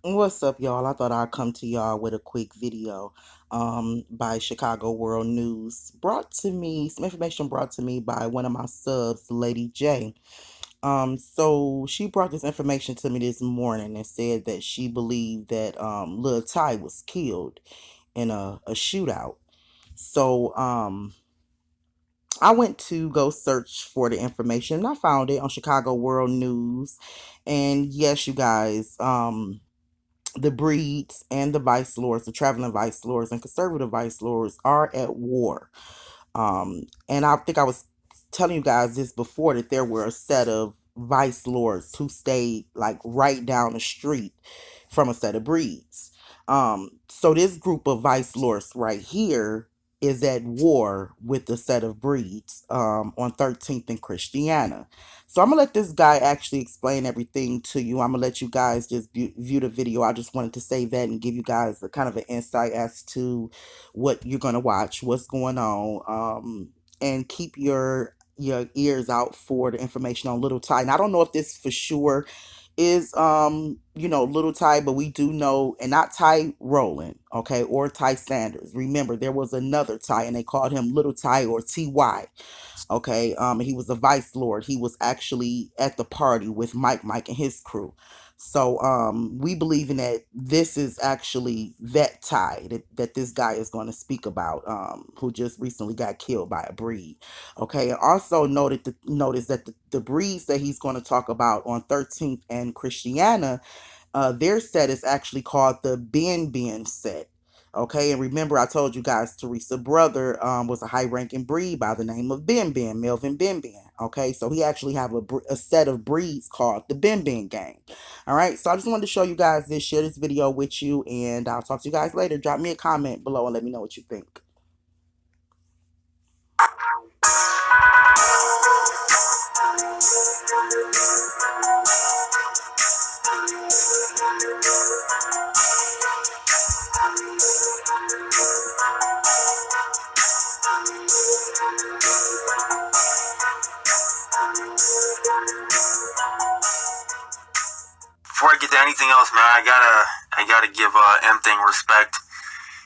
What's up, y'all? I thought I'd come to y'all with a quick video by Chicago World News. Brought to me, some information brought to me by one of my subs, Lady J. So she brought this information to me this morning and said that she believed that Lil Ty was killed in a shootout. So I went to go search for the information and I found it on Chicago World News. And yes, you guys, the breeds and the vice lords, the traveling vice lords and conservative vice lords are at war. And I think I was telling you guys this before that there were a set of vice lords who stayed like right down the street from a set of breeds. So this group of vice lords right here is at war with the set of breeds on 13th and Christiana. So I'm gonna let this guy actually explain everything to you. I'm gonna let you guys just view the video. I just wanted to say that and give you guys a kind of an insight as to what you're gonna watch, what's going on, and keep your ears out for the information on Little Ty. And I don't know if this for sure is Little Ty, but we do know, and not Ty Rowland, okay, or Ty Sanders. Remember, there was another Ty, and they called him Little Ty or Ty. Okay, he was a vice lord. He was actually at the party with Mike and his crew. So we believe in that this is actually that tie that this guy is going to speak about, who just recently got killed by a breed. Okay, and also notice that the breeds that he's going to talk about on 13th and Christiana, their set is actually called the Ben set. Okay, and remember I told you guys Teresa brother was a high-ranking breed by the name of Melvin Ben. Okay, so he actually have a set of breeds called the Ben gang. All right, so I just wanted to show you guys this, share this video with you, and I'll talk to you guys later. Drop me a comment below and let me know what you think. Before I get to anything else, man, I gotta give M Thing respect.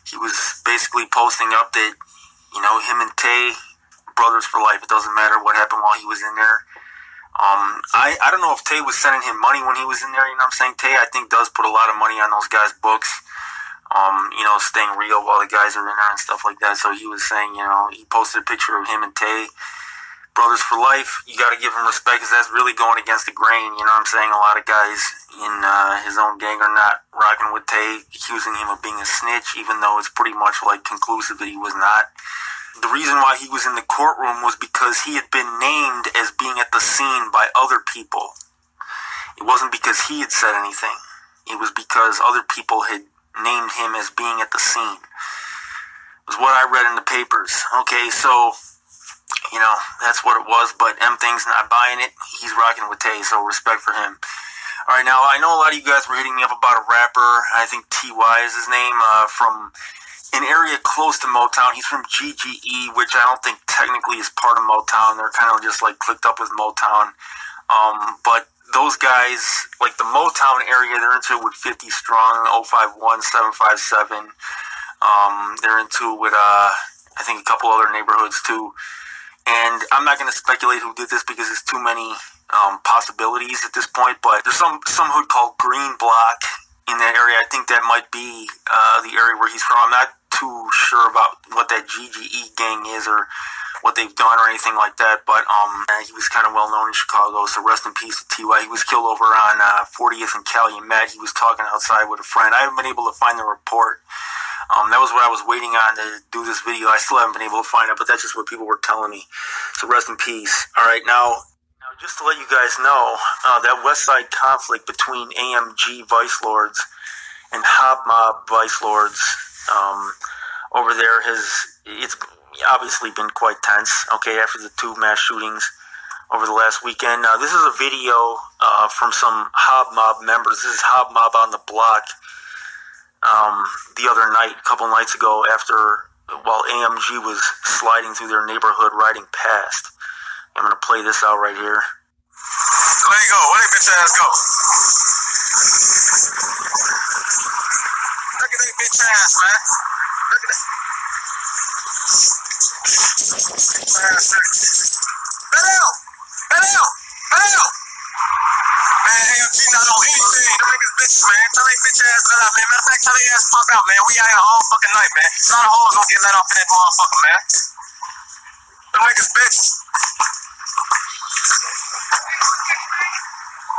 He was basically posting up that, him and Tay, brothers for life. It doesn't matter what happened while he was in there. I don't know if Tay was sending him money when he was in there. You know what I'm saying? Tay, I think, does put a lot of money on those guys' books. Staying real while the guys are in there and stuff like that. So he was saying, he posted a picture of him and Tay, brothers for life. You got to give him respect because that's really going against the grain. You know what I'm saying? A lot of guys in his own gang are not rocking with Tay, accusing him of being a snitch, even though it's pretty much like conclusive that he was not. The reason why he was in the courtroom was because he had been named as being at the scene by other people. It wasn't because he had said anything. It was because other people had named him as being at the scene. It was what I read in the papers. Okay, so, that's what it was, but M Thing's not buying it. He's rocking with Tay, so respect for him. All right, now, I know a lot of you guys were hitting me up about a rapper. I think T.Y. is his name, from an area close to Motown. He's from GGE, which I don't think technically is part of Motown. They're kind of just like clicked up with Motown. But those guys, like the Motown area, they're into it with 50 Strong, 051, 757. They're into it with, I think, a couple other neighborhoods too. And I'm not going to speculate who did this because there's too many possibilities at this point. But there's some hood called Green Block in that area. I think that might be the area where he's from. I'm not too sure about what that GGE gang is or what they've done or anything like that, but he was kind of well known in Chicago, so rest in peace to T.Y. He was killed over on 40th and Calumet. He was talking outside with a friend. I haven't been able to find the report. That was what I was waiting on to do this video. I still haven't been able to find it, but that's just what people were telling me. So rest in peace. All right, now just to let you guys know, that West Side conflict between AMG Vice Lords and Hob Mob Vice Lords over there it's obviously been quite tense, okay, after the two mass shootings over the last weekend. This is a video from some Hob Mob members. This is Hob Mob on the block the other night, a couple nights ago, while AMG was sliding through their neighborhood riding past. I'm going to play this out right here. Let it go. Let it bitch ass go. bitch ass, man. Look at that. Bell! Bell! Bell! Man, AMG not on anything. Them niggas bitches, man. Tell they bitch ass let out, man. Matter of fact, tell they ass pop out, man. We out here all fucking night, man. A lot of hoes gonna get let off in that motherfucker, man. Them niggas bitches.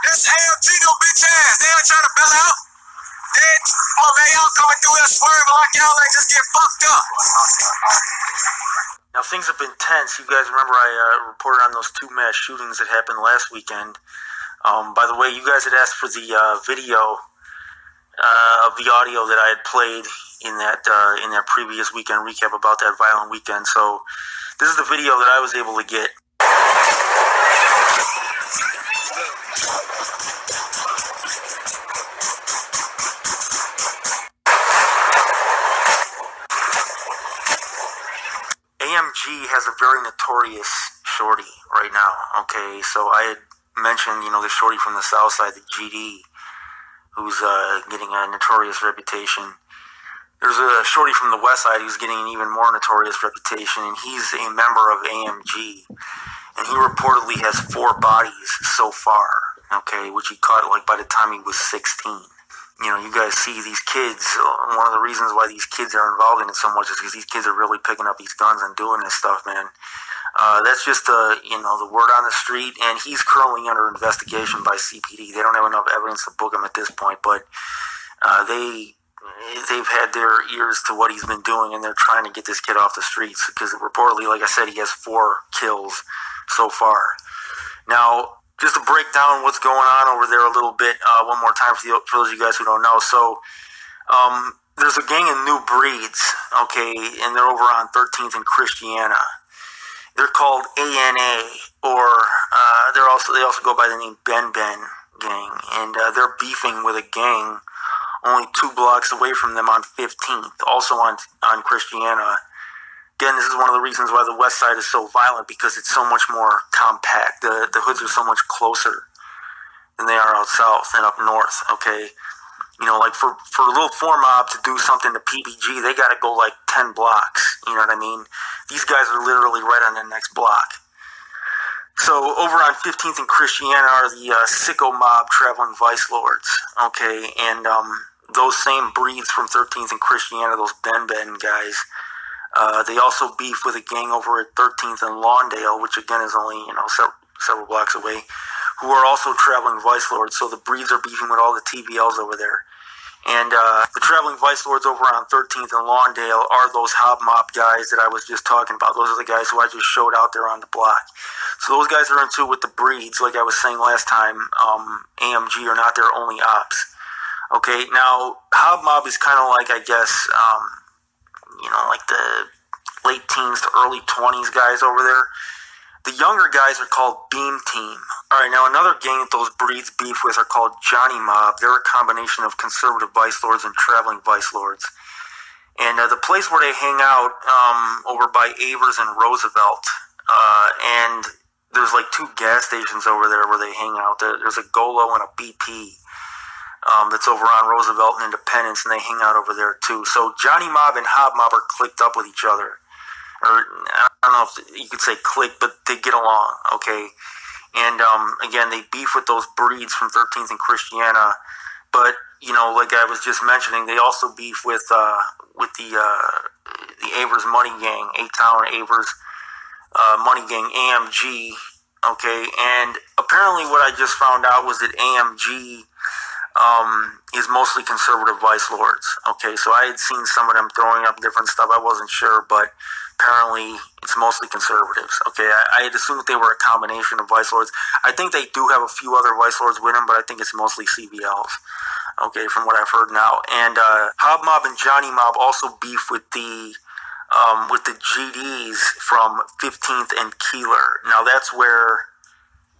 That's AMG, no bitch ass. They ain't trying to bail out. Come on, man. Y'all coming through that swerve like y'all ain't just get fucked up. Now, things have been tense. You guys remember I reported on those 2 mass shootings that happened last weekend. By the way, you guys had asked for the video of the audio that I had played in that previous weekend recap about that violent weekend. So this is the video that I was able to get. AMG has a very notorious shorty right now. Okay, so I had mentioned, the shorty from the south side, the GD, who's getting a notorious reputation. There's a shorty from the west side who's getting an even more notorious reputation, and he's a member of AMG, and he reportedly has 4 bodies so far, okay, which he caught by the time he was 16. You guys see these kids, one of the reasons why these kids are involved in it so much is because these kids are really picking up these guns and doing this stuff, man. That's just the word on the street, and he's currently under investigation by CPD. They don't have enough evidence to book him at this point, but they've had their ears to what he's been doing, and they're trying to get this kid off the streets because reportedly, like I said, he has 4 kills so far. Now, just to break down what's going on over there a little bit, one more time for those of you guys who don't know. So, there's a gang of New Breeds, okay, and they're over on 13th and Christiana. They're called ANA, or they also go by the name Ben Ben Gang, and they're beefing with a gang only 2 blocks away from them on 15th, also on Christiana. Again, this is one of the reasons why the west side is so violent, because it's so much more compact. The hoods are so much closer than they are out south and up north, okay? For a little 4 mob to do something to PBG, they got to go 10 blocks, you know what I mean? These guys are literally right on the next block. So over on 15th and Christiana are the sicko mob traveling vice lords, okay? And those same breeds from 13th and Christiana, those Ben guys, they also beef with a gang over at 13th and Lawndale, which again is only, several blocks away, who are also traveling vice lords. So the breeds are beefing with all the TVLs over there. And the traveling vice lords over on 13th and Lawndale are those Hob Mob guys that I was just talking about. Those are the guys who I just showed out there on the block. So those guys are into with the breeds, like I was saying last time. AMG are not their only ops. Okay, now Hob Mob is kind of like, I guess, the late teens to early 20s guys over there. The younger guys are called Beam Team. All right, now another gang that those breeds beef with are called Johnny Mob. They're a combination of conservative vice lords and traveling vice lords. And the place where they hang out, over by Avers and Roosevelt, and there's 2 gas stations over there where they hang out. There's a Golo and a BP. That's over on Roosevelt and Independence, and they hang out over there too. So Johnny Mob and Hob Mob are clicked up with each other. Or, I don't know if you could say click, but they get along, okay? And, again, they beef with those breeds from 13th and Christiana. But, like I was just mentioning, they also beef with the Avers Money Gang, A-Town Avers Money Gang, AMG, okay? And apparently what I just found out was that AMG is mostly conservative vice lords, okay? So I had seen some of them throwing up different stuff. I wasn't sure, but apparently it's mostly conservatives, okay? I had assumed that they were a combination of vice lords. I think they do have a few other vice lords with them, but I think it's mostly CBLs, okay, from what I've heard now. And Hob Mob and Johnny Mob also beef with the GDs from 15th and Keeler. Now that's where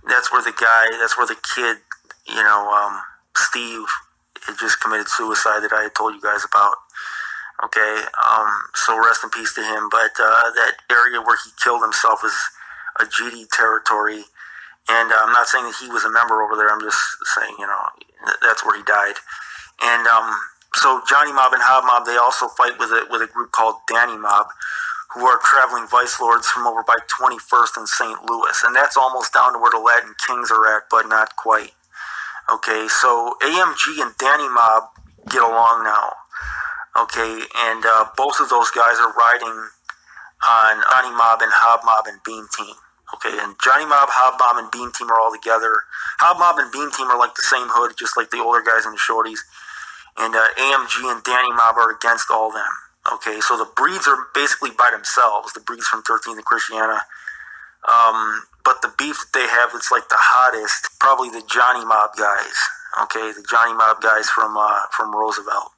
the kid, Steve, had just committed suicide that I had told you guys about. Okay, so rest in peace to him. But that area where he killed himself is a GD territory, and I'm not saying that he was a member over there. I'm just saying, that's where he died. And So Johnny Mob and Hob Mob, they also fight with a group called Danny Mob, who are traveling vice lords from over by 21st and St. Louis, and that's almost down to where the Latin Kings are at, but not quite. Okay, so AMG and Danny Mob get along now. Okay, and both of those guys are riding on Johnny Mob and Hob Mob and Beam Team. Okay, and Johnny Mob, Hob Mob, and Beam Team are all together. Hob Mob and Beam Team are like the same hood, just like the older guys and the shorties. And AMG and Danny Mob are against all them. Okay, so the breeds are basically by themselves, the breeds from 13th and Christiana. But the beef that they have that's like the hottest, probably the Johnny Mob guys. Okay, the Johnny Mob guys from Roosevelt.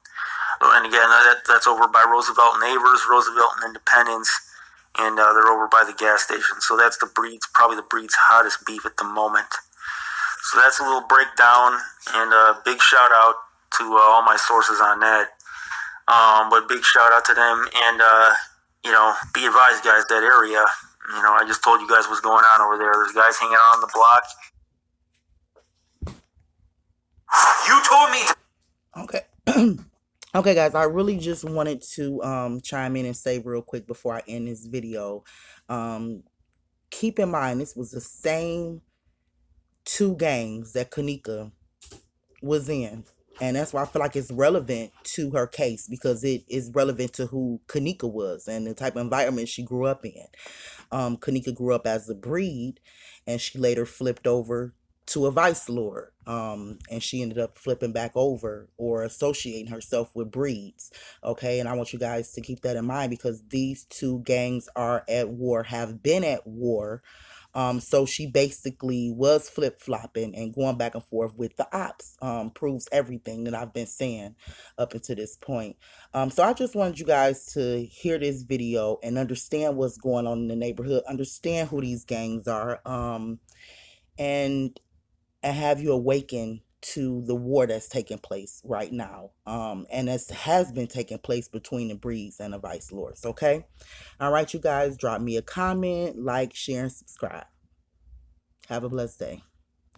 And again, that's over by Roosevelt and Avers, Roosevelt and Independence, and they're over by the gas station. So that's the breed's probably the breed's hottest beef at the moment. So that's a little breakdown, and a big shout out to all my sources on that. But big shout out to them, and be advised, guys, that area. I just told you guys what's going on over there. There's guys hanging out on the block. You told me to. Okay. Okay, guys, I really just wanted to chime in and say real quick before I end this video. Keep in mind, this was the same two gangs that Kenneka was in. And that's why I feel like it's relevant to her case, because it is relevant to who Kenneka was and the type of environment she grew up in. Kenneka grew up as a breed, and she later flipped over to a vice lord. And she ended up flipping back over or associating herself with breeds. Okay, and I want you guys to keep that in mind, because these two gangs are at war, have been at war. So she basically was flip flopping and going back and forth with the ops. Proves everything that I've been saying up until this point. So I just wanted you guys to hear this video and understand what's going on in the neighborhood, understand who these gangs are, and have you awaken to the war that's taking place right now. And this has been taking place between the breeds and the vice lords. Okay. All right, you guys, drop me a comment, like, share, and subscribe. Have a blessed day.